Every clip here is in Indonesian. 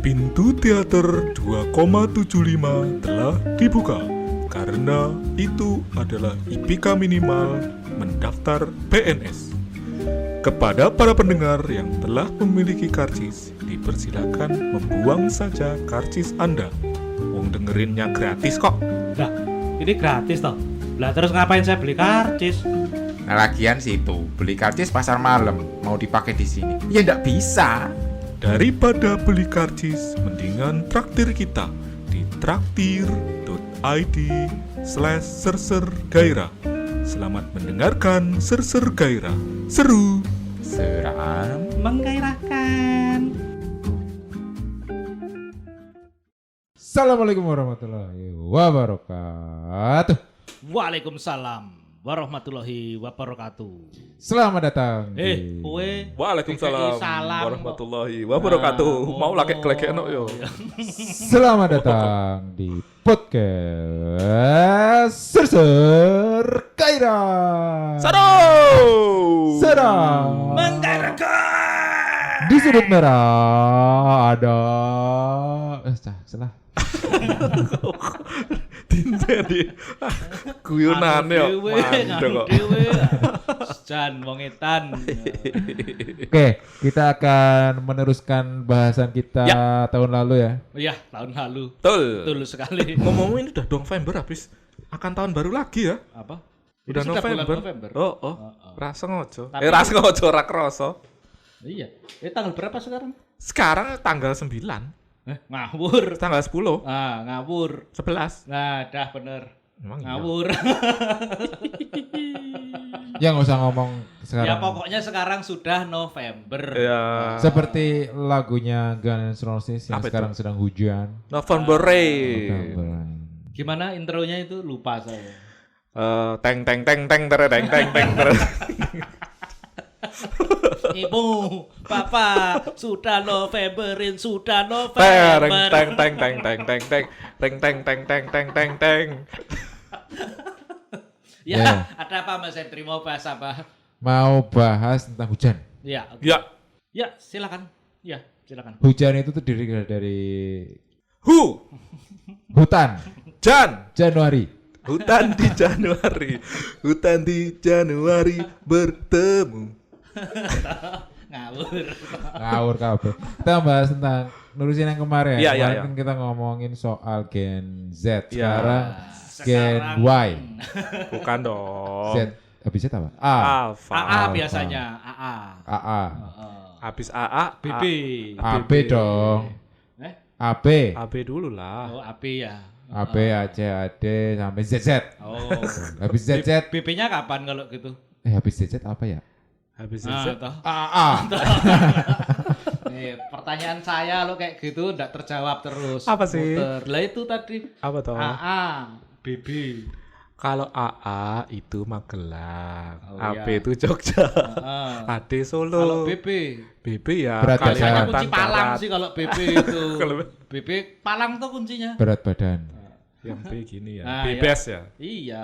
Pintu teater 2,75 telah dibuka karena itu adalah IPK minimal mendaftar PNS. Kepada para pendengar yang telah memiliki karcis, dipersilakan membuang saja karcis Anda. Wong dengerinnya gratis kok. Lah, ini gratis toh. Lah terus ngapain saya beli karcis? Nah lagian sih itu, beli karcis pasar malam, mau dipakai di sini. Ya ndak bisa. Daripada beli karcis, mendingan traktir kita di traktir.id/sersergairah. Selamat mendengarkan Serser Gairah. Seru, Seram. Menggairahkan. Assalamualaikum warahmatullahi wabarakatuh. Waalaikumsalam warahmatullahi wabarakatuh. Selamat datang Kowe Waalaikumsalam salam warahmatullahi wabarakatuh. Mau laki kelekeno yo. Selamat datang di podcast Serser Gairah. Seram. Menggairahkan. Di sudut merah ada salah. Tinteni. Guyonan yo. Mandek kok. Jan wong edan. Oke, kita akan meneruskan bahasan kita tahun lalu ya. Iya, tahun lalu. Betul. Betul sekali. Ngomong ini udah November habis akan tahun baru lagi ya. Apa? Udah Ini sudah bulan November. November. Oh. Rasa ngojo. Tapi- Rasa ngojo ora kroso. Iya. Tanggal berapa sekarang? Sekarang tanggal 9. Ngawur. Tanggal 10. Ngawur. 11. Nah, dah bener. Emang iya? Ngawur. Ya nggak usah ngomong sekarang. Ya pokoknya sekarang sudah November. Ya. Seperti lagunya Guns N' Roses yang Apa itu? sekarang sedang hujan. November November. Gimana intronya itu lupa saya. Teng teng teng teng tere teng teng teng tere. Ibu, Papa, sudah Novemberin, sudah Tereng November. teng teng teng teng teng teng teng teng teng teng teng teng teng. Ya, Ya. ada apa Mas Hendri mau bahas apa? Mau bahas tentang hujan. Ya, oke. Ya. Ya, silakan. Ya, silakan. Hujan itu terdiri dari Hu. hutan, Jan. Januari. Hutan di Januari. Hutan di Januari bertemu. Ngawur. Ngawur kabeh. Kita bahas tentang nurusin yang kemarin. Iya, iya, Kemarin iya. kan kita ngomongin soal Gen Z. Iya. Sekarang Gen Y. Bukan dong. Z. Habis Z apa? A. Alpha. AA biasanya, AA. AA. Habis AA. BB. AB dong. Eh? AB. AB dulu lah. Oh, AB ya. AB, AC, AD sampai ZZ. Oh. Habis ZZ. BP-nya kapan kalau gitu? Habis ZZ apa ya? Habis Nah, Z. toh. AA. Nih, pertanyaan saya lo kayak gitu enggak terjawab terus. Apa sih? Muter. Lah itu tadi Apa toh? AA, BB. Kalau AA itu Magelang, Oh, AB iya. itu Jogja, Heeh. AD Kalau Solo, BB, BB ya Berat biasanya Kalimantan kunci Palang Barat. sih kalau BB itu. Kalau BB Palang tuh kuncinya. Berat badan. yang B gini ya, Nah, BBS ya. Iya,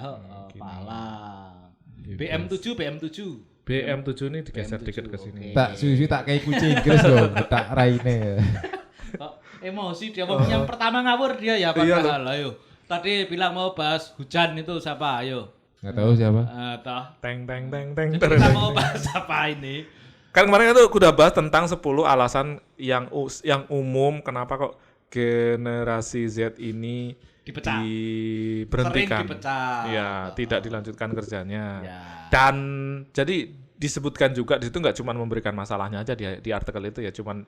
Gini. Palang. BM7, BM7. BM7 ini digeser BM7, dikit ke sini. oke. Tak susu tak kayak kucing Inggris loh, tak raine. Kok emosi dia yang pertama ngawur dia ya Iya, padahal. Ayo. Tadi bilang mau bahas hujan itu siapa? Ayo. Enggak tahu siapa. Toh. Teng teng teng teng. Jadi tereng, kita teng. mau bahas apa ini? Kan kemarin itu udah bahas tentang 10 alasan yang umum kenapa kok generasi Z ini Dipecah. diberhentikan. Sering dipecah. Ya, tidak dilanjutkan kerjanya. Ya. Dan jadi disebutkan juga di situ nggak cuma memberikan masalahnya aja di artikel itu ya, cuman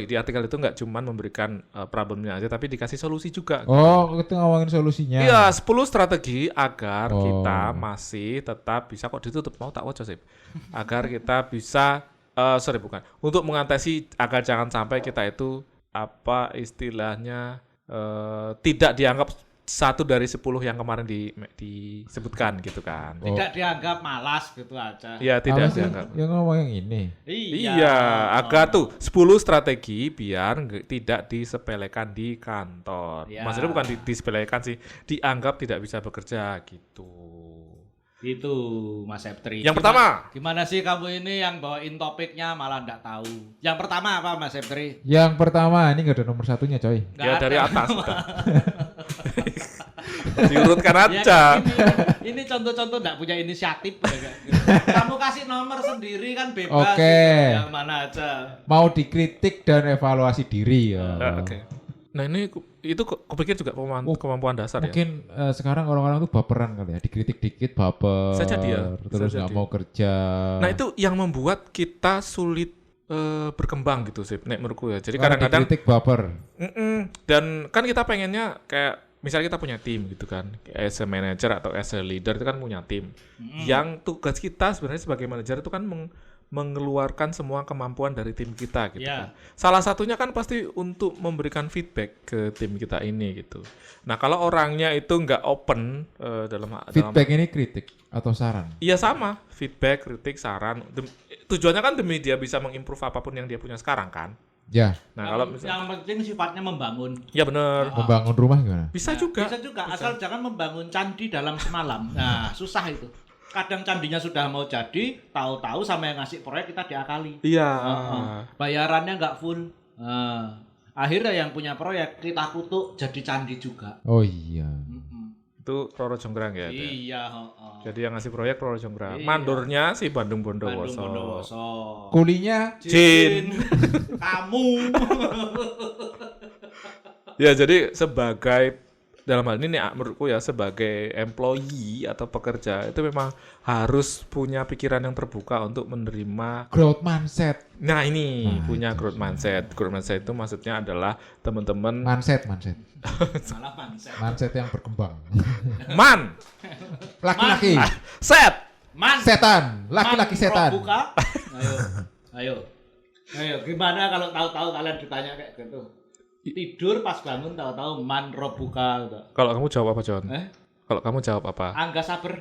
di artikel itu nggak cuma memberikan problemnya aja, tapi dikasih solusi juga. Oh, kita ngomongin solusinya. Iya, 10 strategi agar Oh. kita masih tetap bisa kok ditutup mau tak wajar sih. Agar kita bisa untuk mengatasi agar jangan sampai kita itu apa istilahnya tidak dianggap 1 dari 10 yang kemarin disebutkan gitu kan. Tidak dianggap malas gitu aja. Iya, Apa tidak sih dianggap. yang ngomong yang ini? Iya, agar tuh 10 strategi biar tidak disepelekan di kantor. Ya. Maksudnya bukan disepelekan sih, dianggap tidak bisa bekerja gitu. Itu Mas Septri. Yang pertama. Gimana sih kamu ini yang bawain topiknya malah enggak tahu. Yang pertama apa Mas Septri? Yang pertama ini nggak ada nomor satunya coy. Nggak Ya ada. dari atas sudah. Diurutkan Ya, aja. ini contoh-contoh enggak punya inisiatif ya, Kak. Kamu kasih nomor sendiri kan bebas. Oke. gitu. Yang mana aja. Mau dikritik dan evaluasi diri ya. Oke. Nah ini itu kupikir juga kemampuan dasar ya. Mungkin sekarang orang-orang tuh baperan kali ya, dikritik dikit baper, Bisa jadi ya, terus bisa nggak jadi. mau kerja. Nah itu yang membuat kita sulit berkembang gitu sih, menurutku ya. Jadi Karena kadang-kadang dikritik baper. dan kan kita pengennya kayak misalnya kita punya tim gitu kan, as a manager atau as a leader itu kan punya tim. Yang tugas kita sebenarnya sebagai manajer itu kan mengeluarkan semua kemampuan dari tim kita gitu Ya. kan. Salah satunya kan pasti untuk memberikan feedback ke tim kita ini gitu. Nah kalau orangnya itu nggak open dalam Feedback ini kritik atau saran? iya sama, feedback, kritik, saran. Tujuannya kan demi dia bisa mengimprove apapun yang dia punya sekarang kan. Ya, Nah kalau yang misalnya, penting sifatnya membangun. ya benar, membangun rumah gimana? bisa Nah, juga. Bisa juga, asal jangan membangun candi dalam semalam. Nah, susah itu. Kadang candinya sudah mau jadi, tahu-tahu sama yang ngasih proyek kita diakali. Iya. Bayarannya nggak full. Akhirnya yang punya proyek kita kutuk jadi candi juga. Oh iya. Itu Roro Jonggrang ya. itu ya? Iya. Jadi yang ngasih proyek Roro Jonggrang. Iya. Mandornya si Bandung Bandung Bondowoso. Bondowoso. Kulinya Jin. Kamu. Ya jadi sebagai dalam hal ini nih, menurutku ya sebagai employee atau pekerja itu memang harus punya pikiran yang terbuka untuk menerima. growth mindset. Nah ini Nah, punya itu. growth mindset. Growth mindset itu maksudnya adalah teman-teman Mindset. Malah mindset. Mindset yang berkembang. man, Laki-laki, set. Man. setan, laki-laki Man setan. roh buka. Ayo, gimana kalau tahu-tahu kalian ditanya kayak gitu? Tidur pas bangun tahu-tahu man roh buka gitu. Kalau kamu jawab apa John? Eh? Kalau kamu jawab apa? Angga sabar.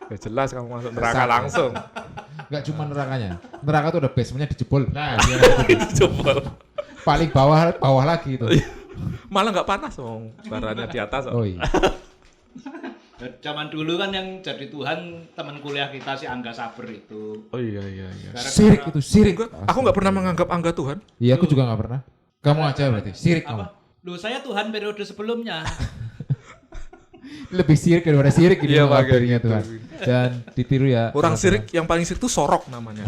Ya jelas kamu masuk neraka langsung. Enggak cuma nerakanya. Neraka tuh ada basementnya dijebol. Nah, dia Jebol. paling bawah lagi itu. Malah nggak panas dong, baranya di atas. Oh iya. Zaman dulu kan yang jadi Tuhan teman kuliah kita si Angga Saber itu. Oh iya. Sirik itu, sirik. Aku nggak pernah menganggap Angga Tuhan. Iya, aku juga nggak pernah. Kamu aja berarti, sirik kamu. Apa? Loh, saya Tuhan periode sebelumnya. Lebih sirik daripada sirik ini Iya, Pak, kabarnya gitu. Tuhan. Dan ditiru ya. Orang teman-teman. sirik yang paling sirik itu Sorok namanya.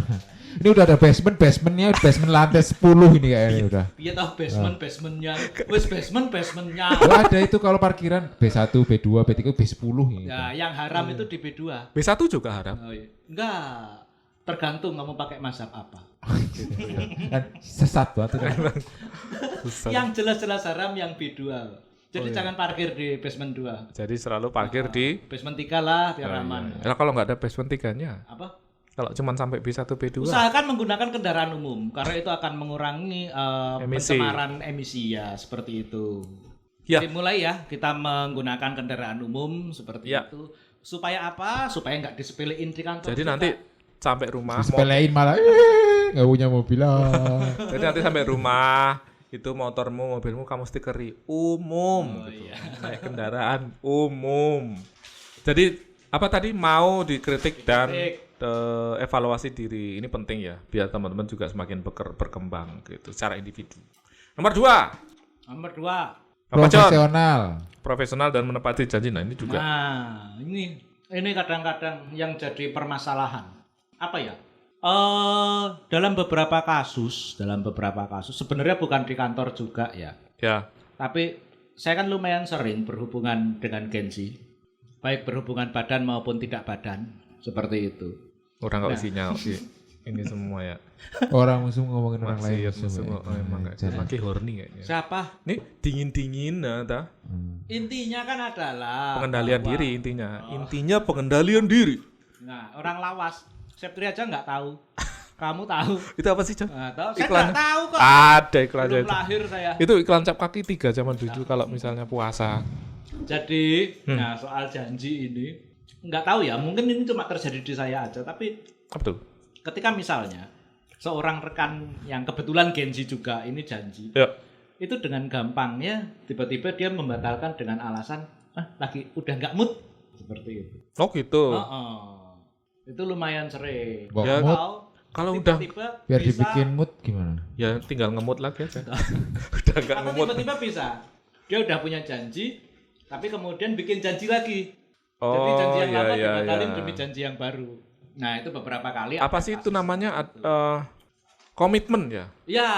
Ini udah ada basementnya basement lantai 10 ini kayaknya udah. Dia tahu basementnya. Wes basementnya. Oh, ada itu kalau parkiran B1, B2, B3, B10 ini. Ya, yang haram itu di B2. B1 juga haram. Oh, iya. Enggak. Tergantung kamu pakai mazhab apa. Kan sesat banget itu. Susah. Yang jelas-jelas haram yang B2. Jadi jangan parkir di basement 2. Jadi selalu parkir di Basement 3 lah biar aman. Nah, kalau nggak ada basement 3-nya, Apa? kalau cuma sampai B1, B2, Usahakan menggunakan kendaraan umum karena itu akan mengurangi Emisi. pencemaran emisi ya, seperti itu. Ya. Jadi mulai ya kita menggunakan kendaraan umum seperti Ya. itu. Supaya apa? Supaya nggak disepelein di kantor. jadi juga. nanti sampai rumah, Sepelein malah nggak punya mobil lah. jadi nanti sampai rumah itu motormu, mobilmu kamu stikeri umum, Oh, gitu. iya. Kayak kendaraan umum. Jadi apa tadi mau dikritik dan evaluasi diri ini penting ya, biar teman-teman juga semakin berkembang gitu secara individu. Nomor 2, Nomor 2. apa John? Profesional. Profesional dan menepati janji. Nah ini juga. Nah, ini kadang-kadang yang jadi permasalahan. Apa ya? Dalam beberapa kasus sebenarnya bukan di kantor juga ya. Ya, Tapi saya kan lumayan sering berhubungan dengan Gensi. Baik berhubungan badan maupun tidak badan, seperti itu. udah nggak isinya ini semua ya. Orang musuh ngomongin orang lain. Maksiat musuh emang nggak. Jadi, Lagi horny kayaknya. Siapa? Ini dingin nah, Intinya kan adalah pengendalian bahwa- diri intinya. Intinya pengendalian diri. Nah, orang lawas. Septri aja nggak tahu. Kamu tahu? Itu apa sih, John? Nah, tahu. Saya Iklannya? nggak tahu kok. Ada iklannya Belum itu. lahir saya. Itu iklan cap kaki 3 zaman dulu kalau misalnya puasa. Jadi, nah soal janji ini nggak tahu ya. Mungkin ini cuma terjadi di saya aja. Tapi Apa tuh? ketika misalnya seorang rekan yang kebetulan Gensi juga ini janji, Ya. itu dengan gampangnya tiba-tiba dia membatalkan dengan alasan lagi udah nggak mood. Seperti itu. Oh gitu. Itu lumayan sering. Bawa Ya, mood, kalau udah Tiba-tiba biar bisa- dibikin mood gimana? ya tinggal ngemut lagi aja. Udah enggak atau ngemut. tiba-tiba bisa. Dia udah punya janji, tapi kemudian bikin janji lagi. Jadi Oh janji yang iya lama iya dibatalin iya. demi janji yang baru. Nah itu beberapa kali. Apa ada sih itu kasus namanya seperti itu. komitmen ya? Ya.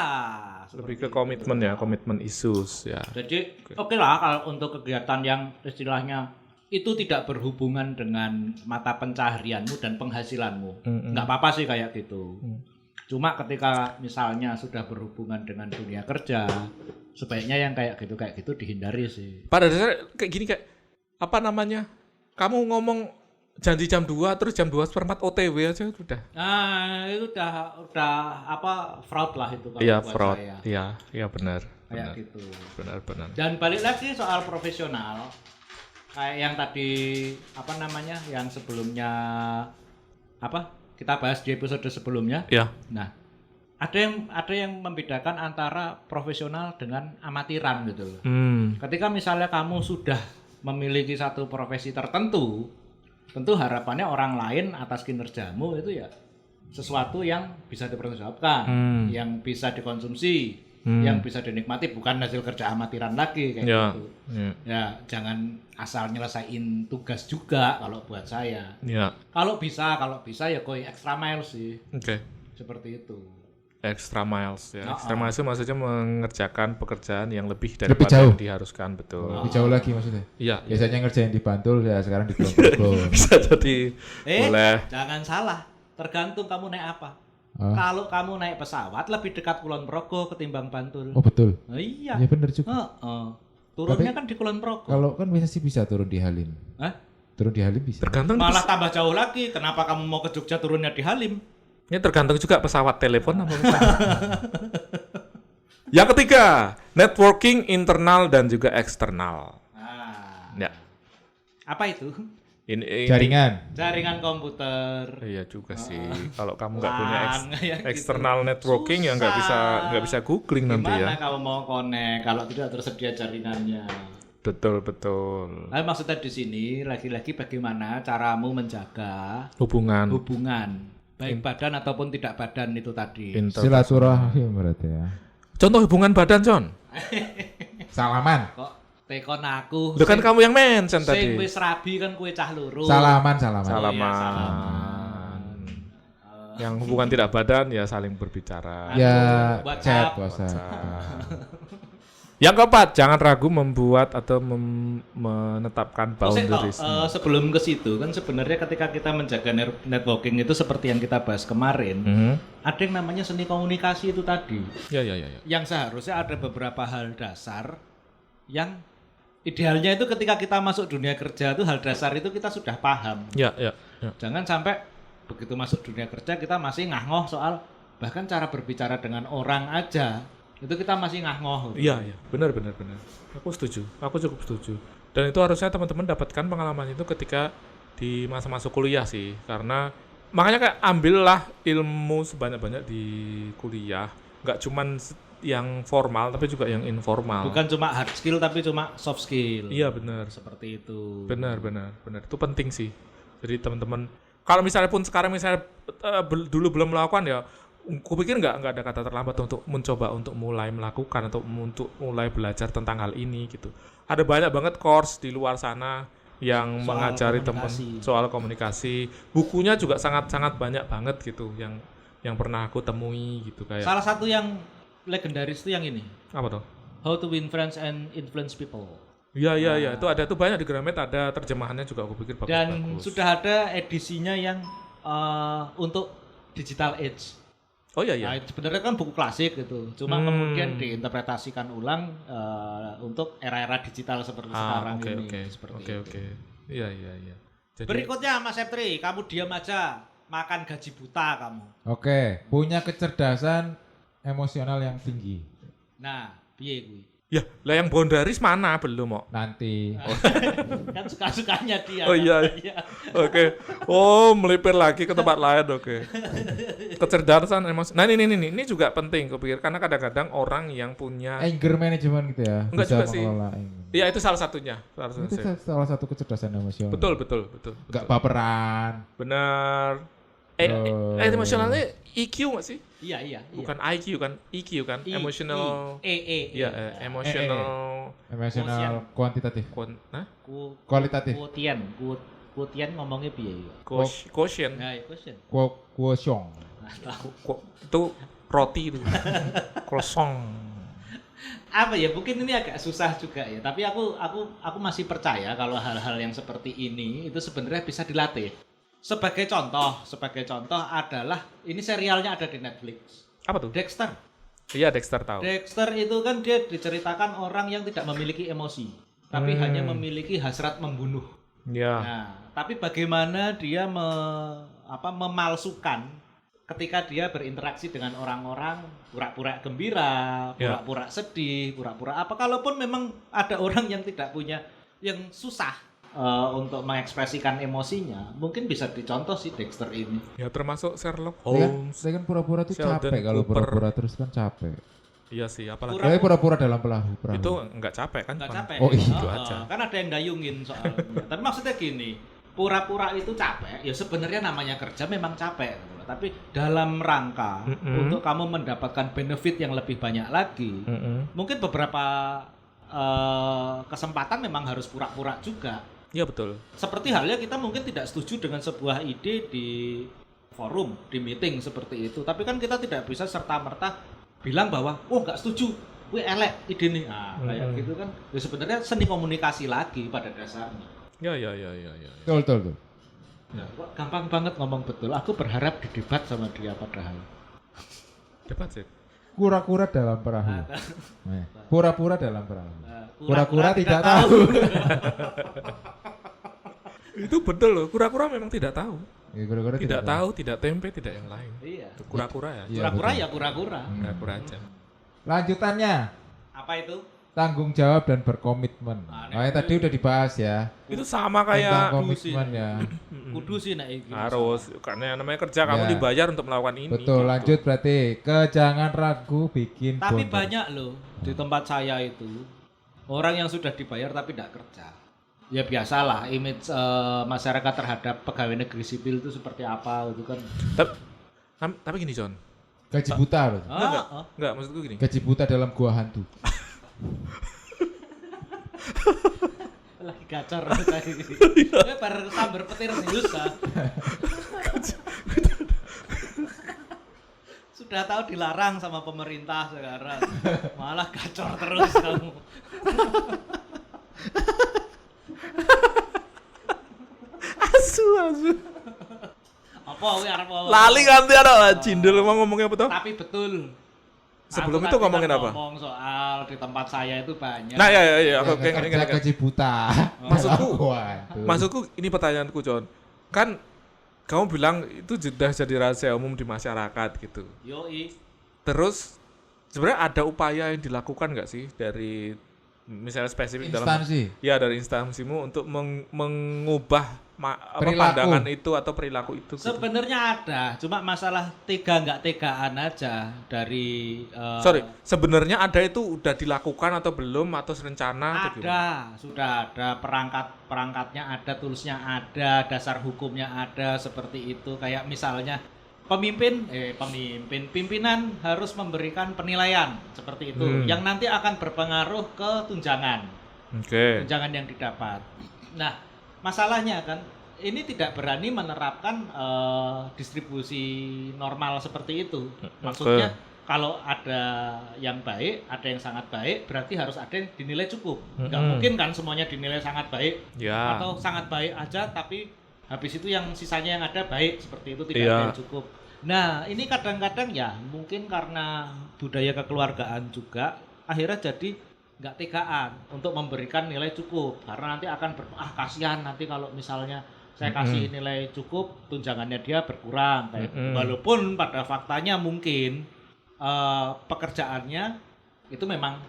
Lebih seperti ke komitmen ya, komitmen issues ya. Jadi oke lah kalau untuk kegiatan yang istilahnya itu tidak berhubungan dengan mata pencaharianmu dan penghasilanmu. Nggak apa-apa sih kayak gitu. Cuma ketika misalnya sudah berhubungan dengan dunia kerja, sebaiknya yang kayak gitu dihindari sih. Pada dasarnya kayak gini kayak apa namanya? Kamu ngomong janji jam 2 terus jam 2:04 OTW aja udah. Nah, itu udah apa fraud lah itu kalau Iya, buat fraud. saya. Iya benar. Kayak Benar. gitu. Benar. Dan balik lagi soal profesional, kayak yang tadi apa namanya, yang sebelumnya apa kita bahas di episode sebelumnya. Ya. Nah, ada yang membedakan antara profesional dengan amatiran gitu loh. Ketika misalnya kamu sudah memiliki satu profesi tertentu, tentu harapannya orang lain atas kinerjamu itu ya sesuatu yang bisa dipertanggungjawabkan, yang bisa dikonsumsi, yang bisa dinikmati, bukan hasil kerja amatiran lagi kayak Ya. gitu. Ya. Ya, jangan asal nyelesain tugas juga kalau buat saya. Ya. Kalau bisa ya koi extra mile sih, Oke. seperti itu. Extra miles ya. Oh, Extra miles itu maksudnya mengerjakan pekerjaan yang lebih Lebih daripada jauh. yang diharuskan, betul. Lebih jauh lagi maksudnya. Iya. Biasanya ngerjain di Bantul ya sekarang di Kulon-Progo. Bisa jadi boleh. Jangan salah, tergantung kamu naik apa. Ah. Kalau kamu naik pesawat lebih dekat Kulon Progo ketimbang Bantul. Oh betul. Oh, iya. Ya bener juga. Turunnya Tapi kan di Kulon Progo. Kalau kan bisa turun di Halim. Hah? Turun di Halim bisa. Tergantung Malah tambah jauh lagi. Kenapa kamu mau ke Jogja turunnya di Halim? ini tergantung juga pesawat telepon apa bukan. Yang ketiga, networking internal dan juga eksternal. Nah, Ya. apa itu? Ini Jaringan. Jaringan komputer. Iya juga sih. Kalau kamu nggak punya Lan, kayak gitu. external networking ya nggak bisa googling nanti Gimana ya. kamu mau connect kalau tidak tersedia jaringannya? Betul. Nah, maksudnya di sini lagi-lagi bagaimana caramu menjaga Hubungan baik badan ataupun tidak badan itu tadi. Silaturahim berarti ya. Contoh hubungan badan, John. Salaman. Kok tekon aku? Lu kan kamu yang mention sing tadi. wis rabi kan kue cah loro. Salaman. Salaman. Yang hubungan tidak badan ya saling berbicara. Ya WhatsApp. chat WhatsApp. Yang keempat, jangan ragu membuat atau menetapkan boundaries. Sebelum ke situ kan sebenarnya ketika kita menjaga networking itu seperti yang kita bahas kemarin, ada yang namanya seni komunikasi itu tadi. Ya. Yang seharusnya ada beberapa hal dasar yang idealnya itu ketika kita masuk dunia kerja itu hal dasar itu kita sudah paham. Ya. Jangan sampai begitu masuk dunia kerja kita masih ngah-ngoh soal bahkan cara berbicara dengan orang aja itu kita masih ngah-ngoh. Iya, benar. Aku setuju. Aku cukup setuju. Dan itu harusnya teman-teman dapatkan pengalaman itu ketika di masa-masa kuliah sih, karena makanya kayak ambillah ilmu sebanyak-banyak di kuliah, nggak cuman yang formal tapi juga yang informal. Bukan cuma hard skill tapi cuma soft skill. Iya benar. Seperti itu. Benar. Itu penting sih. Jadi teman-teman, kalau misalnya pun sekarang misalnya dulu belum melakukan ya, kupikir nggak ada kata terlambat untuk mencoba untuk mulai melakukan atau untuk mulai belajar tentang hal ini gitu. Ada banyak banget course di luar sana yang Soal mengajari teman komunikasi. soal komunikasi. Bukunya juga sangat banyak banget gitu yang pernah aku temui gitu kayak. Salah satu yang legendaris itu yang ini. Apa tuh? How to win friends and influence people. Iya, itu ada tuh banyak di Gramet, ada terjemahannya juga aku pikir bagus. Dan sudah ada edisinya yang untuk digital age. Oh iya. Nah, sebenarnya kan buku klasik gitu. Cuma kemudian diinterpretasikan ulang untuk era-era digital seperti sekarang ini. Seperti itu. Oke. Iya. Jadi, Berikutnya Mas Septri, kamu diam aja. Makan gaji buta kamu. Oke, punya kecerdasan emosional yang tinggi. Nah, piye kuwi? Ya, lah yang boundaries mana belum kok. Nanti. Kan suka-sukanya dia. Oh iya. Oke. Oh, melipir lagi ke tempat lain. Oke. Kecerdasan emosi. Nah, ini juga penting kupikir karena kadang-kadang orang yang punya Anger management gitu ya. Enggak bisa juga sih. mengelola anger. Iya, itu salah satunya. Itu salah satu kecerdasan emosional. Betul. Gak baperan. Benar. Emosionalnya EQ nggak sih? Iya. Bukan IQ kan? EQ kan? Emotional. Iya, emotional. Emosional kuantitatif. Hah? Kualitatif. Quotient ngomongnya piye? Quotient. Nah, quotient. Quotient. Itu roti itu. Croissant. Apa ya, mungkin ini agak susah juga ya, tapi aku masih percaya kalau hal-hal yang seperti ini itu sebenarnya bisa dilatih. Sebagai contoh adalah ini serialnya ada di Netflix. Apa tuh? Dexter. Iya, Dexter tahu. Dexter itu kan dia diceritakan orang yang tidak memiliki emosi, tapi hanya memiliki hasrat membunuh. Iya. Nah, tapi bagaimana dia memalsukan ketika dia berinteraksi dengan orang-orang, pura-pura gembira, pura-pura sedih, pura-pura apa. Kalaupun memang ada orang yang tidak punya, yang susah untuk mengekspresikan emosinya, mungkin bisa dicontoh si Dexter ini. Ya termasuk Sherlock Saya Holmes. kan pura-pura tuh Sheldon capek kalau Cooper. pura-pura terus kan capek. Iya sih, apalagi Tapi pura-pura dalam perahu. itu enggak capek kan? Nggak Cuman- capek. Oh, iya. Itu aja. Kan ada yang dayungin soalnya. Tapi maksudnya gini, pura-pura itu capek, ya sebenarnya namanya kerja memang capek gitu loh. Tapi dalam rangka untuk kamu mendapatkan benefit yang lebih banyak lagi, mungkin beberapa kesempatan memang harus pura-pura juga. Iya betul. Seperti halnya kita mungkin tidak setuju dengan sebuah ide di forum, di meeting seperti itu. Tapi kan kita tidak bisa serta-merta bilang bahwa, oh nggak setuju, gue elek ide nih. Nah, kayak gitu kan. Ya sebenarnya seni komunikasi lagi pada dasarnya. Ya. Betul. Nah, kok gampang banget ngomong betul. Aku berharap didebat sama dia padahal. Debat sih. Kura-kura dalam perahu. Pura-pura dalam perahu. Kura-kura Kura-kura tidak tahu. Itu betul loh. Kura-kura memang tidak tahu. Ya, kura-kura Tidak tahu, tidak tempe, tidak yang lain. Iya. Itu kura-kura ya. Iya, Kura-kura betul. ya kura-kura. Kura-kura aja. Lanjutannya, Apa itu? tanggung jawab dan berkomitmen. Yang tadi udah dibahas ya. Itu sama Tentang kayak komitmen ya. Kudu sih nek iki. harus karena yang namanya kerja kamu Ya. dibayar untuk melakukan ini. Betul, gitu. lanjut berarti jangan ragu bikin Tapi boundary. banyak loh di tempat saya itu orang yang sudah dibayar tapi tidak kerja. Ya biasalah image masyarakat terhadap pegawai negeri sipil itu seperti apa itu kan. Tapi gini John. Gaji buta loh. Enggak, maksudku gini. Gaji buta dalam gua hantu. Lagi gacor tadi. Bar sambar petir Zeus. Sudah tahu dilarang sama pemerintah sekarang. Malah gacor terus kamu. Asu. Apa kuwi arep apa? Lali ganti ada cindel mau ngomongnya apa tuh? Tapi betul. Sebelum Aku itu tadi ngomongin kan apa? Ngomong soal di tempat saya itu banyak. Nah ya, aku Yang kerja kayak gaji buta. Maksudku, Dalam gua hantu. maksudku ini pertanyaanku John. Kan kamu bilang itu sudah jadi rahasia umum di masyarakat gitu. Yoi. Terus sebenarnya ada upaya yang dilakukan nggak sih dari misalnya spesifik Instansi. dari instansimu untuk mengubah Perilaku. pandangan itu atau perilaku itu? Gitu. Sebenarnya ada, cuma masalah tega nggak tegaan aja dari. Sorry, sebenarnya ada itu udah dilakukan atau belum atau rencana? Atau gimana? Ada, sudah ada perangkatnya ada, toolsnya ada, dasar hukumnya ada seperti itu. Kayak misalnya pimpinan harus memberikan penilaian seperti itu, yang nanti akan berpengaruh ke tunjangan, Oke. tunjangan yang didapat. Nah, masalahnya kan ini tidak berani menerapkan distribusi normal seperti itu. Maksudnya kalau ada yang baik, ada yang sangat baik, berarti harus ada yang dinilai cukup. Nggak mungkin kan semuanya dinilai sangat baik Ya. atau sangat baik aja, tapi habis itu yang sisanya yang ada baik seperti itu tidak Iya. ada yang cukup. Nah ini kadang-kadang ya mungkin karena budaya kekeluargaan juga akhirnya jadi nggak tegaan untuk memberikan nilai cukup, karena nanti akan kasihan nanti kalau misalnya saya kasih nilai cukup tunjangannya dia berkurang kayak gitu. Walaupun pada faktanya mungkin pekerjaannya itu memang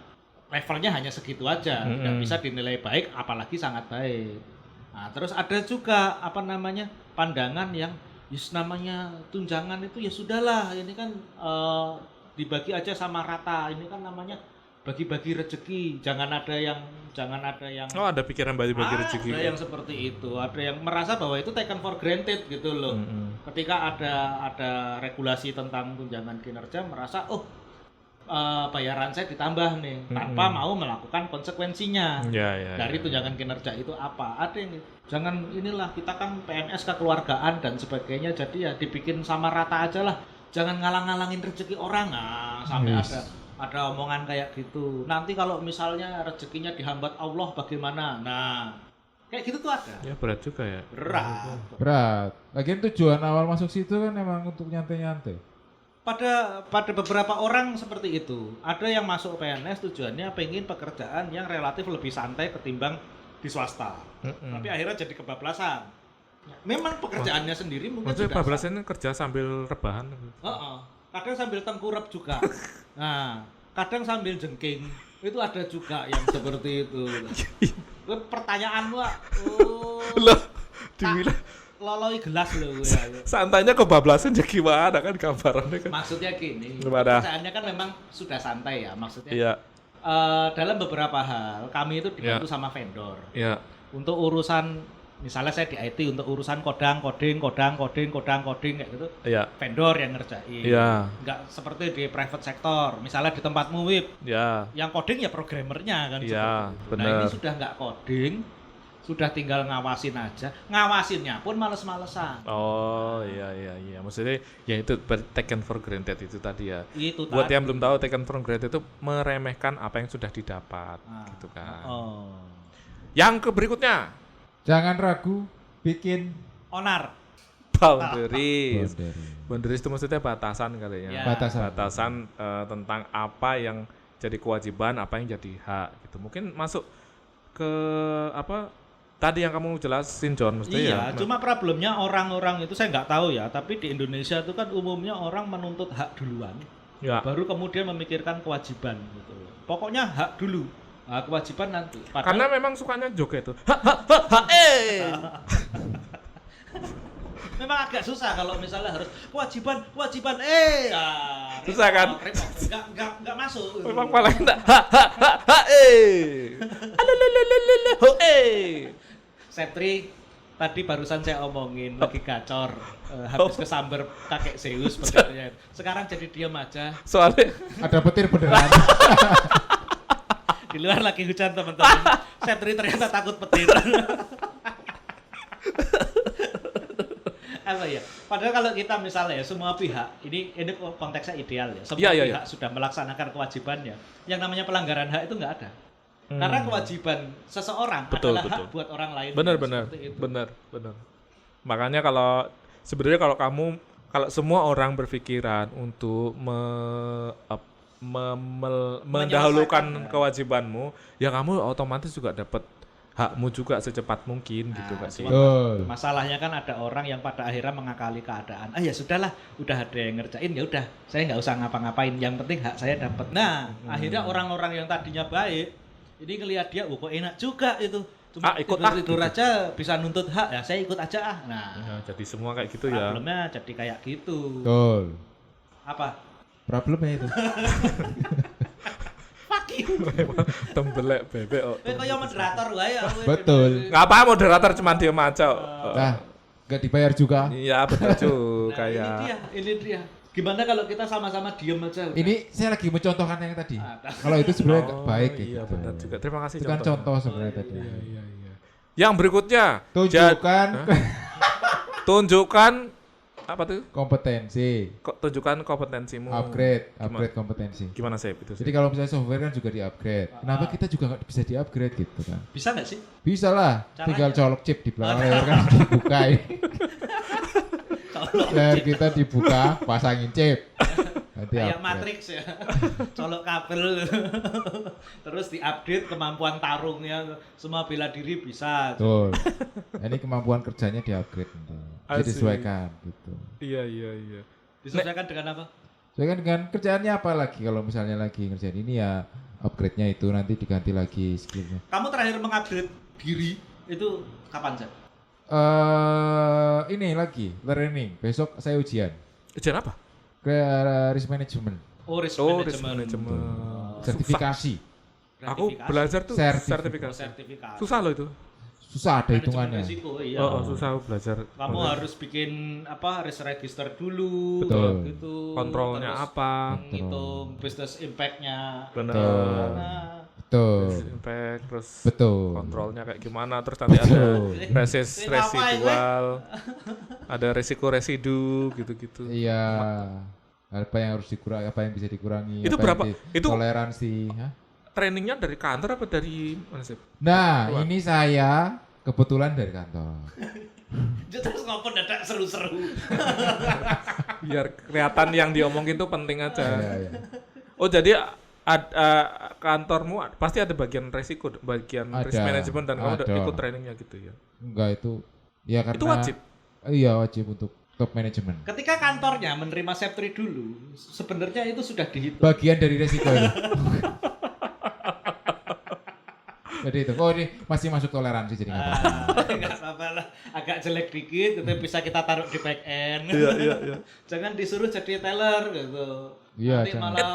levelnya hanya segitu aja, tidak bisa dinilai baik apalagi sangat baik. Nah, terus ada juga pandangan yang namanya tunjangan itu ya sudahlah, ini kan dibagi aja sama rata, ini kan namanya bagi-bagi rezeki, jangan ada yang ada pikiran bagi-bagi rezeki. Ada yang seperti itu, ada yang merasa bahwa itu taken for granted gitu loh. Ketika ada regulasi tentang tunjangan kinerja, merasa bayaran saya ditambah nih tanpa mau melakukan konsekuensinya dari tunjangan kinerja itu apa. Ada yang jangan inilah, kita kan PNS kekeluargaan dan sebagainya, jadi ya dibikin sama rata aja lah, jangan ngalang-ngalangin rezeki orang. Sampai ada omongan kayak gitu. Nanti kalau misalnya rezekinya dihambat Allah bagaimana? Nah, kayak gitu tuh ada. Ya berat juga ya. Berat. Lagian tujuan awal masuk situ kan emang untuk nyantai-nyantai. Pada beberapa orang seperti itu. Ada yang masuk PNS tujuannya pengen pekerjaan yang relatif lebih santai ketimbang di swasta. Tapi akhirnya jadi kebablasan. Memang pekerjaannya sendiri mungkin maksudnya sudah kebablasan kerja sambil rebahan. Kadang sambil tengkurap juga. Nah, kadang sambil jengking. Itu ada juga yang seperti itu. Pertanyaanmu, loh, dibilang loloi gelas loh ya. Santainya kebablasan ya gimana kan gambarannya kan. Maksudnya gini, gimana? pekerjaannya kan memang sudah santai ya, maksudnya. Iya. Dalam beberapa hal kami itu dibantu sama vendor. Iya. Untuk urusan misalnya saya di IT, untuk urusan coding kayak gitu. Iya. Vendor yang ngerjain. Iya. Enggak seperti di private sector. Misalnya di tempatmu WIP. Iya. Yang coding ya programmernya kan. Iya, benar. Nah, ini sudah enggak coding, sudah tinggal ngawasin aja. Ngawasinnya pun males-malesan. Oh iya. Maksudnya ya itu taken for granted itu tadi ya. Itu buat tadi. yang belum tahu, taken for granted itu meremehkan apa yang sudah didapat gitu kan. Yang berikutnya, Jangan ragu bikin onar. boundaries. Boundaries itu maksudnya batasan kali ya. Ya. Batasan. Tentang apa yang jadi kewajiban, apa yang jadi hak gitu. Mungkin masuk ke apa tadi yang kamu jelasin John, mesti Iya, ya. cuma problemnya orang-orang itu saya nggak tahu ya, tapi di Indonesia itu kan umumnya orang menuntut hak duluan, Ya. baru kemudian memikirkan kewajiban gitu. Pokoknya hak dulu, kewajiban nanti. Karena memang sukanya joget tuh. Memang agak susah kalau misalnya harus kewajiban, Susah kan? Nggak masuk. Memang paling enggak. Septri, tadi barusan saya omongin lagi gacor, habis kesamber kakek Zeus begitu. Sekarang jadi diam aja. Soalnya ada petir beneran. Di luar lagi hujan teman-teman. Septri ternyata takut petir. Apa ya? Padahal kalau kita misalnya ya semua pihak, ini konteksnya ideal ya. Semua pihak sudah melaksanakan kewajibannya. Yang namanya pelanggaran hak itu nggak ada. Karena kewajiban seseorang adalah hak buat orang lain. Benar. Makanya kalau semua orang berpikiran untuk mendahulukan kewajibanmu, ya kamu otomatis juga dapat hakmu juga secepat mungkin gitu Kak sih. Masalahnya kan ada orang yang pada akhirnya mengakali keadaan. Ya sudahlah, udah ada yang ngerjain, ya udah, saya nggak usah ngapa-ngapain, yang penting hak saya dapat. Nah, akhirnya orang-orang yang tadinya baik, ini ngelihat dia, kok enak juga itu. Cuma ikut tidur aja bisa nuntut hak, ya saya ikut aja . Nah, ya, jadi semua kayak gitu ya. Problemnya jadi kayak gitu. Betul. Apa? Problemnya itu. Tembelek bebek kok. Kayak moderator wae. Betul. Ngapa moderator cuma diem aja? Nah, nggak dibayar juga. Iya betul juga ya. Ini dia. Gimana kalau kita sama-sama diem aja? Udah? Ini saya lagi mencontohkan yang tadi. Kalau itu sebenarnya nggak baik Iya gitu. benar juga. Terima kasih. Itu kan contoh sebenarnya tadi. Iya. Yang berikutnya, tunjukkan apa tuh? Kompetensi. Tunjukkan kompetensimu. Upgrade kompetensi. Gimana sih itu? Jadi kalau misalnya software kan juga di-upgrade. Kenapa kita juga nggak bisa di-upgrade gitu kan? Bisa nggak sih? Bisa lah. Caranya? Tinggal colok chip di belakang layar kan dibuka ini. Layar kita dibuka, pasangin chip. Nanti kayak upgrade. Matrix ya. Colok kabel. Terus diupdate kemampuan tarungnya, semua bela diri bisa. Betul. Ini kemampuan kerjanya di-upgrade nanti. Jadi disesuaikan gitu. Iya. Disesuaikan dengan apa? Sesuaikan dengan kerjaannya apa lagi kalau misalnya lagi ngerjain ini ya upgrade-nya itu nanti diganti lagi skillnya. Kamu terakhir mengupgrade diri itu kapan, Zat? Ini lagi learning. Besok saya ujian Ujian apa? ke risk management, Oh, risk Risk management. management. sertifikasi. Aku belajar tuh sertifikasi. sertifikasi. Susah loh itu. Susah ada Manajemen hitungannya. risiko, iya. Susah aku belajar. Kamu harus bikin risk register dulu, Betul. gitu. Kontrolnya Terus apa? Ngitung business impact-nya. Benar. Nah, Betul. Impact terus Betul. kontrolnya kayak gimana, terus nanti ada residual, ada resiko residu gitu-gitu. Iya. Apa yang harus dikurangi, apa yang bisa dikurangi. Itu apa berapa? yang Itu toleransi. Hah? trainingnya dari kantor apa dari mana sih? Nah, Keluar. ini saya kebetulan dari kantor. terus ngapa dadak seru-seru. Biar kelihatan yang diomongin tuh penting aja. Iya, iya. Oh jadi kantormu pasti ada bagian resiko, bagian Ada, risk management dan kamu udah ada. ikut trainingnya gitu ya? Enggak itu. Ya karena Itu wajib? Iya, wajib untuk top management. Ketika kantornya menerima Septri dulu, sebenarnya itu sudah dihitung. Bagian dari resiko itu. Jadi itu, oh ini masih masuk toleransi jadi nggak apa-apa. Enggak apa-apa lah, agak jelek dikit itu bisa kita taruh di back end. Iya. Jangan disuruh jadi teller gitu. Iya, Nanti jangan. malah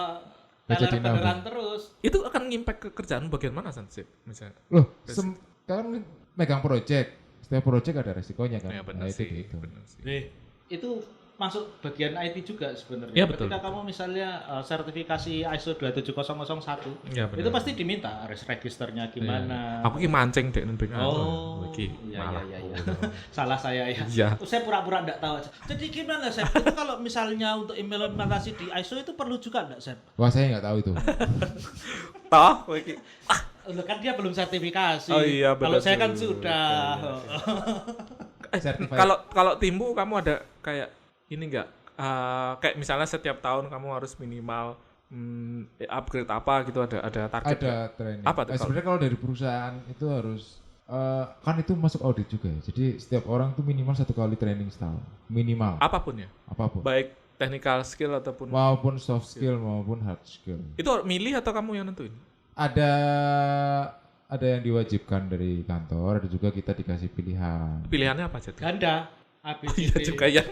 Nggak teller jadi beneran nabung. terus. Itu akan ngimpact ke kerjaan bagian mana Sansip misalnya? Loh, kan megang project. Setiap project ada resikonya kan. Ya benar Nah, itu sih. gitu. Benar sih. Itu masuk bagian IT juga sebenarnya. Iya, betul. Ketika kamu misalnya sertifikasi ISO 27001, Iya, benar. itu pasti diminta registernya gimana. Aku ki mancing dek nembeng Oh, iki iya, malah. iya. Salah saya ya. Iya. Saya pura-pura enggak tahu aja. Jadi gimana, Sep? Itu kalau misalnya untuk implementasi di ISO itu perlu juga enggak, Sep? Wah, saya nggak tahu itu. Toh, kowe iki Loh, kan dia belum sertifikasi. Oh iya, benar Kalau saya kan juga. sudah. Certified. kalau timmu kamu ada kayak ini enggak? Kayak misalnya setiap tahun kamu harus minimal upgrade apa gitu, ada target Ada nggak? training. Apa tuh Sebenarnya kalau dari perusahaan itu harus kan itu masuk audit juga ya. Jadi setiap orang tuh minimal 1 kali training setahun. Minimal. Apapun ya, Apapun. baik technical skill ataupun Maupun soft skill maupun hard skill. itu milih atau kamu yang nentuin? Ada yang diwajibkan dari kantor, ada juga kita dikasih pilihan. Pilihannya apa aja? tuh? Ganda. Oh ABCD. iya juga ya.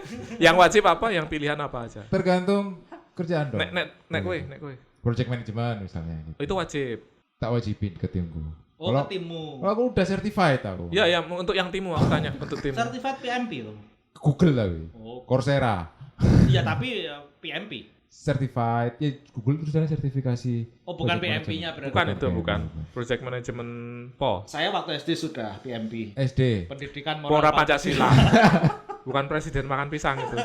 Yang wajib apa? Yang pilihan apa aja? Tergantung kerjaan dong. Nek kowe. Project management misalnya gitu. Oh, itu wajib. Tak wajibin ke timku. Oh, Kalau ke timmu. kalau aku udah certified aku. Iya, ya untuk yang timmu aku tanya untuk tim. Certified PMP loh. Google tapi. Oh. Coursera. Iya, tapi PMP. Certified. Ya Google itu sebenarnya sertifikasi. Oh, bukan project PMP-nya management. berarti. Bukan itu, Oke, bukan. oke. Project Management PO. Saya waktu SD sudah PMP. SD. Pendidikan Pora moral Pancasila. Bukan presiden makan pisang itu.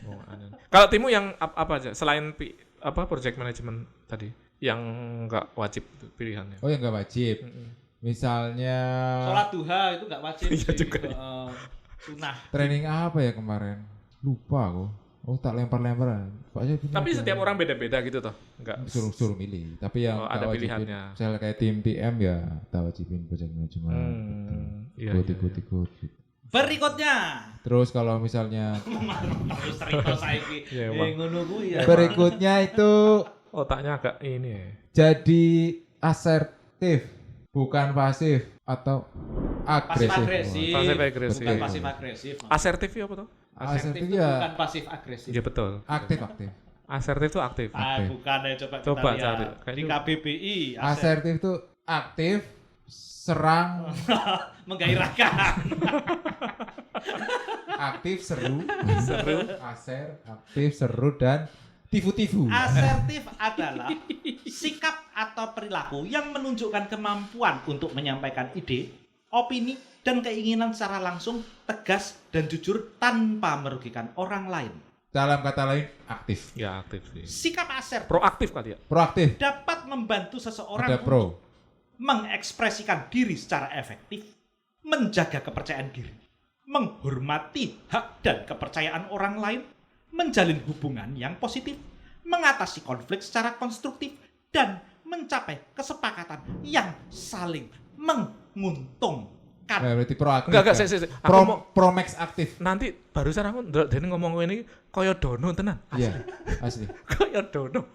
Oh, aneh. Kalau timmu yang apa aja selain project management tadi yang enggak wajib itu pilihannya? Oh ya nggak wajib. Misalnya Sholat duha itu nggak wajib Iya sih. juga, ya. Sunnah. training apa ya kemarin? Lupa aku. Oh tak lempar-lemparan. Tapi setiap orang beda-beda gitu toh. Enggak. suruh milih. Tapi yang Oh, ada tak wajibin, pilihannya. misalnya kayak tim TM ya tak wajibin project management. Iya, Ikut. Gitu. Berikutnya. Terus kalau misalnya Terus cerita saiki. Iya, emang. Ngono kuwi ya. berikutnya itu Otaknya agak ini ya. jadi asertif, bukan pasif atau Pasif agresif. agresif. Pasif agresif. Bukan pasif agresif. Asertif ya apa tuh? Asertif itu ya bukan pasif agresif. Iya betul. aktif. Asertif itu aktif. Aktif. Bukan ya, coba kita Coba lihat. cari. Kayak Di itu. KBBI Asertif itu aktif, serang, menggairahkan. aktif, seru, aktif, seru dan tifu-tifu. Asertif adalah sikap atau perilaku yang menunjukkan kemampuan untuk menyampaikan ide, opini, dan keinginan secara langsung, tegas, dan jujur tanpa merugikan orang lain. Dalam kata lain, aktif. Ya aktif sih. Sikap asertif Proaktif kali ya. Proaktif. dapat membantu seseorang Ada pro. mengekspresikan diri secara efektif, menjaga kepercayaan diri, menghormati hak dan kepercayaan orang lain, menjalin hubungan yang positif, mengatasi konflik secara konstruktif, dan mencapai kesepakatan yang saling menguntungkan. Nah, berarti proaktif. Enggak, kan? saya. Aku mau Promax aktif. nanti barusan aku ndelok dene ngomong ini kaya dono tenan. Iya, asli. Kaya dono.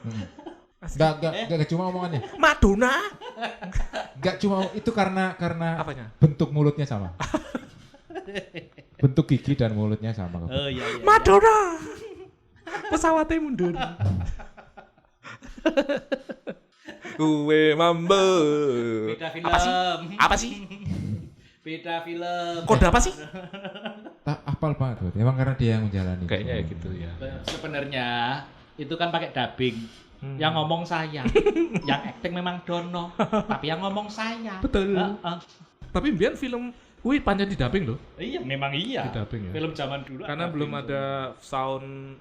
Enggak cuma omongannya. Madonna. Enggak cuma itu karena Apanya? bentuk mulutnya sama. Bentuk gigi dan mulutnya sama. Oh iya. Madonna. Pesawatnya mundur. Gue mambo. Beda film. Apa sih? Beda film. Kode apa sih? Tak hafal banget berarti. Emang karena dia yang menjalani. Kayaknya ya gitu ya. Sebenarnya itu kan pakai dubbing. Yang ngomong saya, yang acting memang Dono, tapi yang ngomong saya. Betul. Tapi biar film, wih panjang di dubbing loh. Iya, memang iya. Di dubbing ya. Film zaman dulu. Karena belum ada sound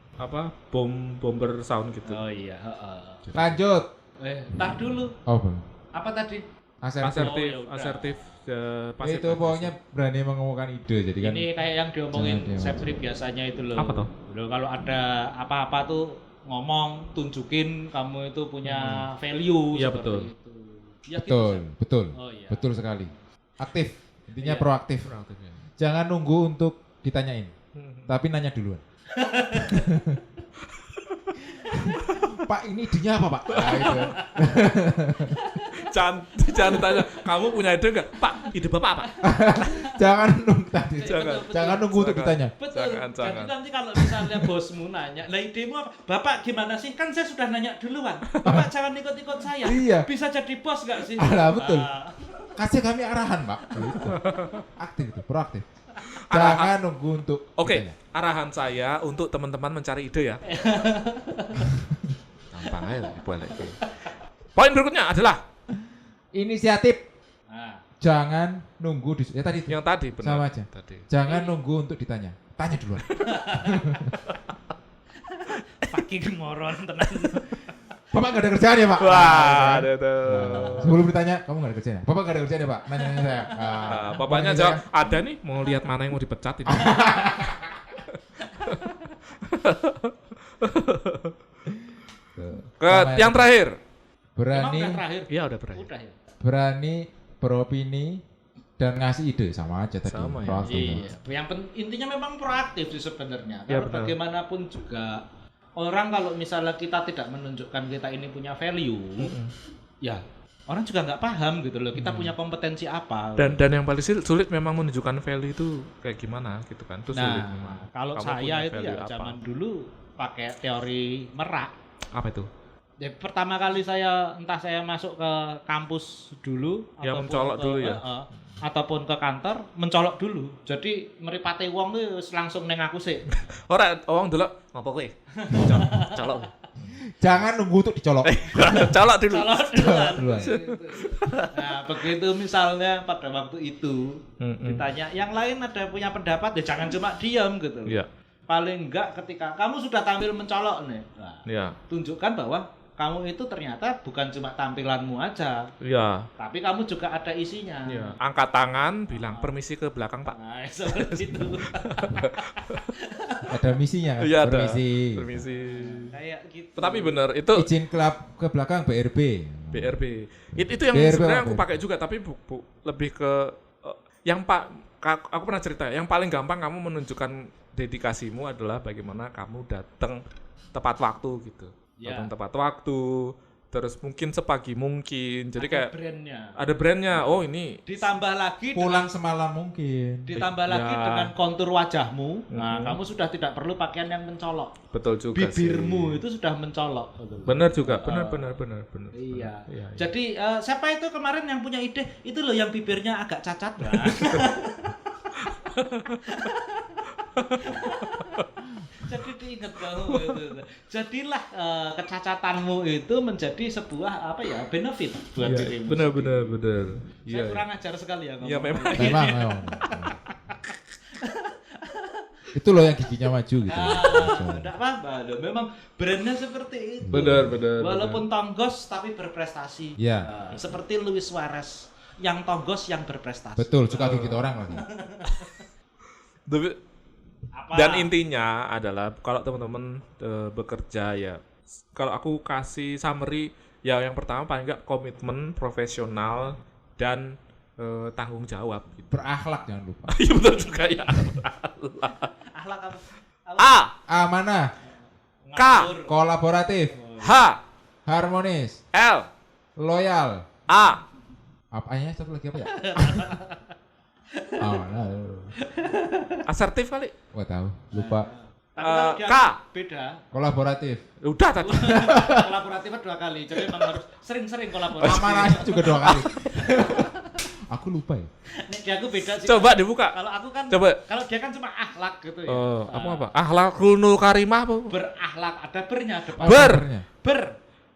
bomber sound gitu. Oh iya. Lanjut. Tar dulu. Oh, Bang. Apa tadi? Asertif, Oh, ya udah. asertif. Itu pokoknya berani mengumumkan ide jadi kan. Ini kayak yang diomongin Jangan Septri biasanya itu loh. Apa tuh? Loh, kalau ada apa-apa tuh ngomong, tunjukin kamu itu punya value. Iya, seperti betul. itu. Ya, Betul. Oh, iya. Betul sekali. Aktif. Intinya Iya. proaktif. Jangan nunggu untuk ditanyain. Tapi nanya duluan. Pak, ini idenya apa, Pak? Nah, itu. Jangan tanya, kamu punya ide enggak? Pak, ide Bapak apa? Jangan nunggu tadi. Jangan. Jangan nunggu untuk ditanya. Betul. Jangan. Jadi nanti kalau misalnya bosmu nanya, lah idemu apa? Bapak gimana sih? Kan saya sudah nanya duluan. Bapak jangan ikut-ikut saya. Iya. Bisa jadi bos nggak sih? Alah, betul. Ah. Kasih kami arahan, Pak. Gitu. Aktif itu, proaktif. Jangan nunggu untuk Oke, ditanya. arahan saya untuk teman-teman mencari ide ya. Gampang aja boleh. Poin berikutnya adalah Inisiatif. Nah, Jangan nunggu di tadi itu. yang tadi benar. Sama aja. Tadi. Jangan nunggu untuk ditanya. Tanya duluan. fucking moron tenan. Bapak gak ada kerjaan ya, Pak? Wah, ada tuh. Sebelum ditanya, kamu gak ada kerjaan ya? Bapak gak ada kerjaan ya, Pak? Nanya saya. Bapaknya nanya jawab, saya. ada nih mau lihat mana yang mau dipecat ini. Ke Sama yang terakhir. Emang Berani, udah terakhir? Iya udah berakhir. Udah ya. berani beropini dan ngasih ide sama aja tadi. Sama ya. Proaktif. Iya. Intinya memang proaktif sih sebenarnya. Iya, Karena betul. bagaimanapun juga orang kalau misalnya kita tidak menunjukkan kita ini punya value, ya orang juga nggak paham gitu loh. Kita punya kompetensi apa. Dan yang paling sulit memang menunjukkan value itu kayak gimana gitu kan. Itu sulit memang. Nah, kalau Kamu saya punya itu value ya apa? zaman dulu pakai teori merak. Apa itu? Ya, pertama kali saya entah saya masuk ke kampus dulu Ya, ataupun mencolok dulu ya? Ataupun ke kantor mencolok dulu. Jadi meripate wong tuh langsung neng aku sih. Ora wong dulu ngopo kowe? Colok. Jangan nunggu untuk dicolok. Colok dulu. Colok duluan. Duluan. Nah, begitu misalnya pada waktu itu ditanya yang lain ada punya pendapat ya jangan cuma diam gitu. Iya. Paling enggak ketika kamu sudah tampil mencolok nih. Nah, Iya. tunjukkan bahwa kamu itu ternyata bukan cuma tampilanmu aja, Iya. tapi kamu juga ada isinya. Iya. Angkat tangan, bilang permisi ke belakang, Pak. Nah, seperti itu. Ada misinya kan? Iya ada. Permisi. Permisi. Kayak gitu. Tapi benar itu Izin ke belakang BRB. BRB. Itu yang BRB sebenarnya apa? aku pakai juga, tapi lebih ke yang aku pernah cerita. Yang paling gampang kamu menunjukkan dedikasimu adalah bagaimana kamu datang tepat waktu gitu. Ya. Datang tepat waktu, terus mungkin sepagi mungkin. Jadi kayak brandnya. ada brandnya. Oh ini Ditambah lagi Pulang semalam mungkin. ditambah lagi Ya. dengan kontur wajahmu. Nah, kamu sudah tidak perlu pakaian yang mencolok. betul juga Bibirmu sih. itu sudah mencolok. Benar juga, benar. Iya. Iya. Jadi siapa itu kemarin yang punya ide? Itu loh yang bibirnya agak cacat. Nah. Jadi diingat banget itu. Jadilah kecacatanmu itu menjadi sebuah apa ya benefit buat Iya, dirimu. benar. Saya Iya. kurang ajar sekali ya ngomong. Iya, memang. Memang. Itu loh yang giginya maju gitu. Tidak apa-apa, loh. Memang brandnya seperti itu. Benar. Walaupun tonggos tapi berprestasi. Iya. Seperti Luis Suarez yang tonggos yang berprestasi. Betul, suka gigit orang lagi. Apa? Dan intinya adalah kalau teman-teman bekerja ya, kalau aku kasih summary ya yang pertama paling enggak komitmen, profesional dan tanggung jawab. Gitu. Berakhlak jangan lupa. Iya betul juga ya. Akhlak apa? A, Amanah, K, kolaboratif, H, Harmonis. L. Loyal. A. Apanya satu lagi apa ya? Asertif kali. Gak tahu, lupa. Tapi kalau dia K. beda. Kolaboratif. Udah tadi. Kolaboratifnya 2 kali. Jadi memang harus sering-sering kolaborasi. Amanahnya juga 2 kali. Aku lupa ya. Nek dia aku beda sih. Coba dibuka. Kalau aku kan Coba. kalau dia kan cuma akhlak gitu ya. Apa? Akhlakul karimah apa? Berakhlak, ada bernya, ada Bernya.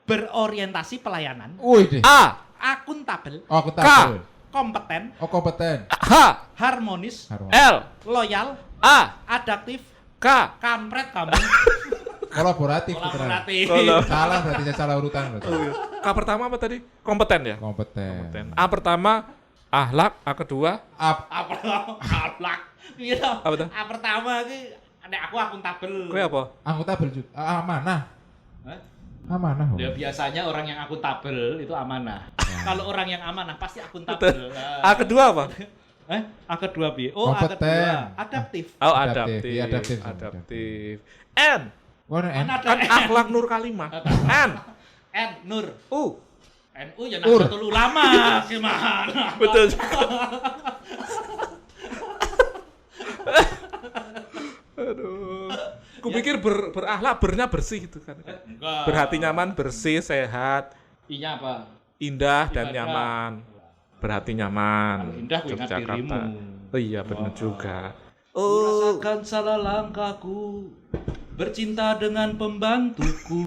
berorientasi pelayanan, Wih deh. A. akuntabel, Oh, aku tahu. kompeten, Oh, kompeten. H. harmonis, Harmonis. L. loyal, A. adaptif, K. kampret kamu, Kolaboratif. putra. kolaboratif. Salah berarti saya salah urutan berarti. K pertama apa tadi? Kompeten ya? Kompeten. A pertama akhlak, A kedua Apa akhlak? Iya. Apa tuh? Pertama iki nek aku akuntabel. kowe apa? Akuntabel juga. Amanah. Hah? Amanah. Ya biasanya orang yang akuntabel itu amanah. Kalau orang yang amanah pasti akuntabel. A kedua apa? A kedua bi. Oh, A Kompeten. kedua adaptif. Oh, Adaptif. adaptif. Iya, adaptif. Adaptif. N. Wah, N. Mana ada Kan akhlak nur kalimah. N. N Nur. U. NU ya Ur. Nahdlatul Ulama gimana? Betul. Aduh. Kupikir berakhlak, bernya bersih itu kan. Enggak. Berhati nyaman, bersih, sehat, Inya apa? indah dan Ibadah. nyaman. Berhati nyaman. Kalau indah ku ingat Yogyakarta. dirimu. Oh iya benar juga. Rasakan salah langkahku, bercinta dengan pembantuku.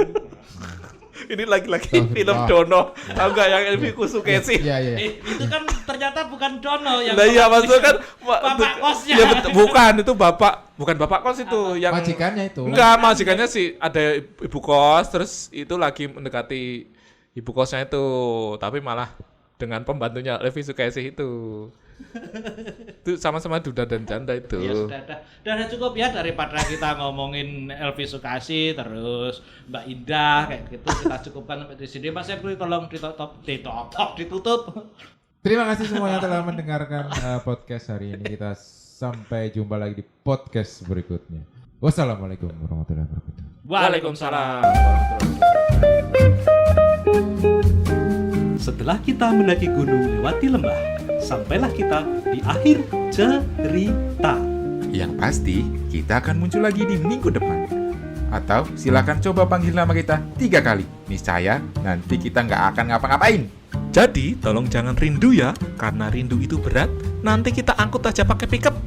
Ini lagi-lagi Astagfirullah. film Dono. Tahu nggak yang Elvi Kusukesi? Iya, iya. Itu kan ternyata bukan Dono yang Nah iya maksudnya kan Bapak kosnya. Ya, bukan itu bukan bapak kos itu yang Majikannya itu. Enggak, majikannya sih ada ibu kos terus itu lagi mendekati ibu kosnya itu, tapi malah dengan pembantunya Elvi Sukesi itu. Itu sama-sama duda dan janda itu. Ya sudah cukup ya daripada kita ngomongin Elvi Sukasi terus Mbak Indah kayak gitu, kita cukupkan sampai di sini. Mas Elvi tolong ditutup. Terima kasih semuanya telah mendengarkan podcast hari ini. Kita sampai jumpa lagi di podcast berikutnya. Wassalamualaikum warahmatullahi wabarakatuh. Waalaikumsalam. Setelah kita mendaki gunung lewati lembah, sampailah kita di akhir cerita. Yang pasti, kita akan muncul lagi di minggu depan. Atau silakan coba panggil nama kita 3 kali. Niscaya nanti kita nggak akan ngapa-ngapain. Jadi tolong jangan rindu ya, karena rindu itu berat. Nanti kita angkut aja pakai pickup.